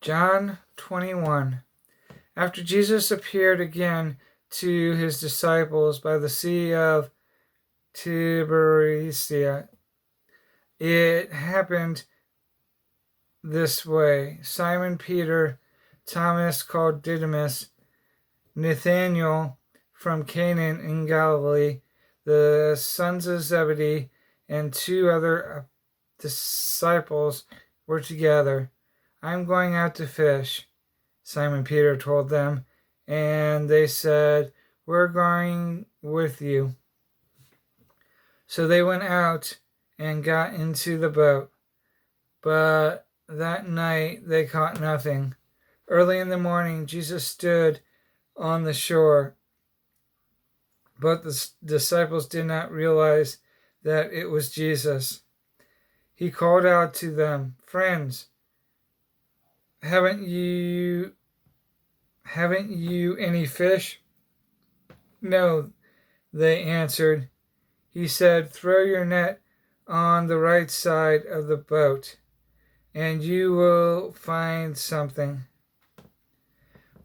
John 21. After Jesus appeared again to his disciples by the Sea of Tiberias, it happened this way. Simon Peter, Thomas called Didymus, Nathanael from Cana in Galilee, the sons of Zebedee, and two other disciples were together. I'm going out to fish, Simon Peter told them, and they said, We're going with you. So they went out and got into the boat, but that night they caught nothing. Early in the morning, Jesus stood on the shore, but the disciples did not realize that it was Jesus. He called out to them, Friends, haven't you any fish? No, they answered. He said, Throw your net on the right side of the boat, and you will find something.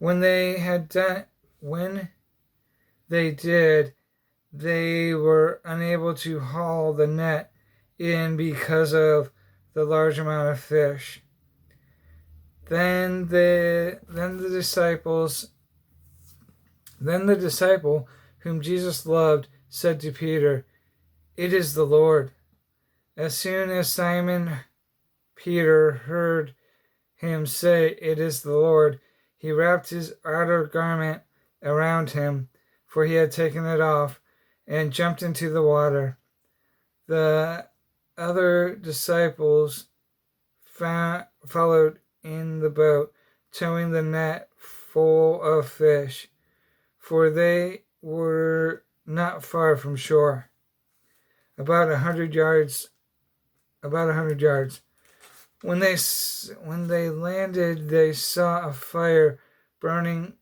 When they did, they were unable to haul the net in because of the large amount of fish. Then the disciple whom Jesus loved said to Peter, It is the Lord. As soon as Simon Peter heard him say, It is the Lord, he wrapped his outer garment around him, for he had taken it off, and jumped into the water. The other disciples followed in the boat, towing the net full of fish, for they were not far from shore, about 100 yards. When they landed, they saw a fire of burning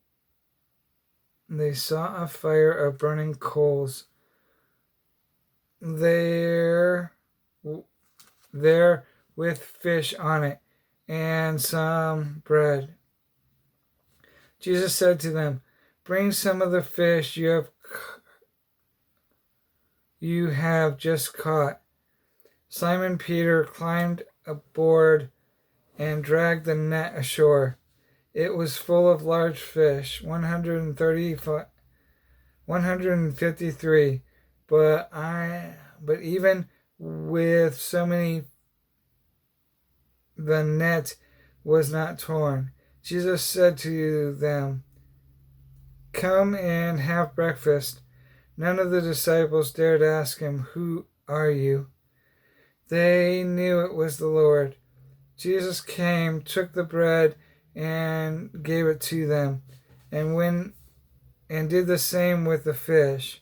coals there with fish on it and some bread. Jesus said to them, Bring some of the fish you have just caught. Simon Peter climbed aboard and dragged the net ashore. It was full of large fish, 153, but even with so many, the net was not torn. Jesus said to them, Come and have breakfast. None of the disciples dared ask him, Who are you? They knew it was the Lord. Jesus came, took the bread, and gave it to them, and did the same with the fish.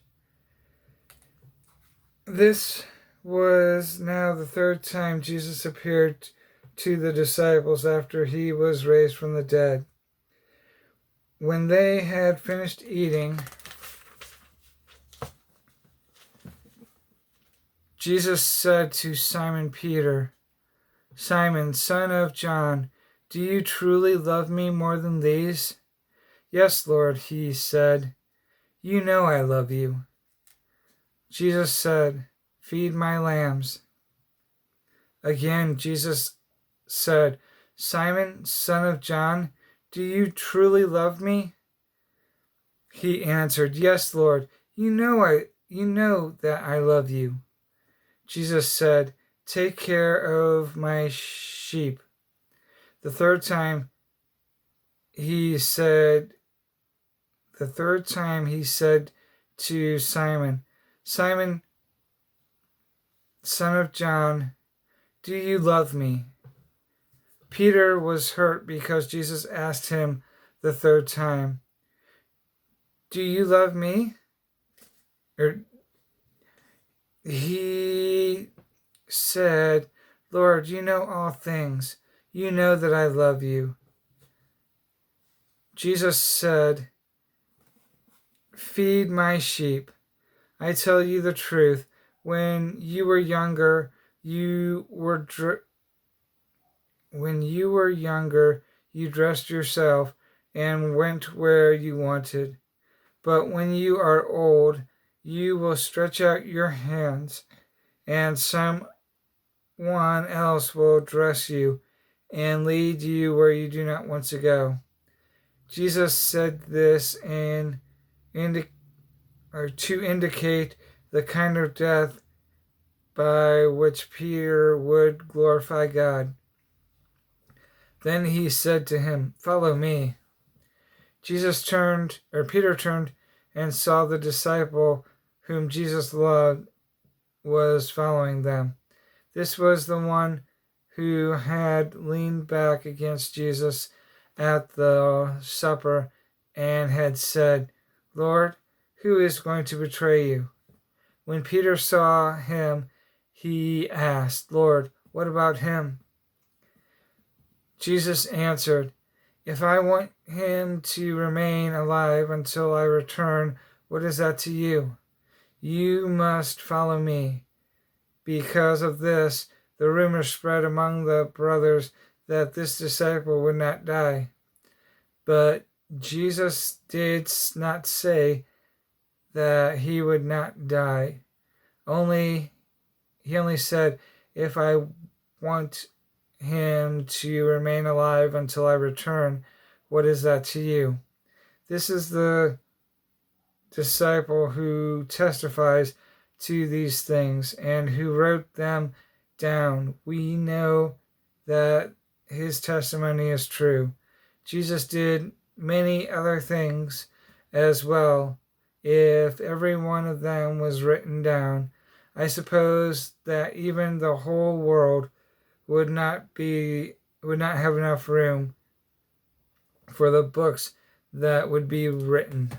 This was now the third time Jesus appeared to the disciples after he was raised from the dead. When they had finished eating, Jesus said to Simon Peter, Simon, son of John, do you truly love me more than these? Yes, Lord, he said. You know I love you. Jesus said, Feed my lambs. Again, Jesus said, Simon, son of John, do you truly love me? He answered, Yes, Lord, you know that I love you. Jesus said, Take care of my sheep. The third time he said to Simon, Simon, son of John, do you love me? Peter was hurt because Jesus asked him the third time, Do you love me? He said, Lord, you know all things. You know that I love you. Jesus said, Feed my sheep. I tell you the truth. When you were younger, you you dressed yourself and went where you wanted. But when you are old, you will stretch out your hands, and someone else will dress you and lead you where you do not want to go." Jesus said this to indicate the kind of death by which Peter would glorify God. Then he said to him, "Follow me." Peter turned and saw the disciple whom Jesus loved was following them. This was the one who had leaned back against Jesus at the supper and had said, "Lord, who is going to betray you?" When Peter saw him, he asked, "Lord, what about him?" Jesus answered, "If I want him to remain alive until I return, what is that to you? You must follow me." Because of this, the rumor spread among the brothers that this disciple would not die. But Jesus did not say that he would not die. He only said, "If I want him to remain alive until I return, what is that to you?" This is the disciple who testifies to these things and who wrote them down. We know that his testimony is true. Jesus did many other things as well. If every one of them was written down, I suppose that even the whole world would not have enough room for the books that would be written.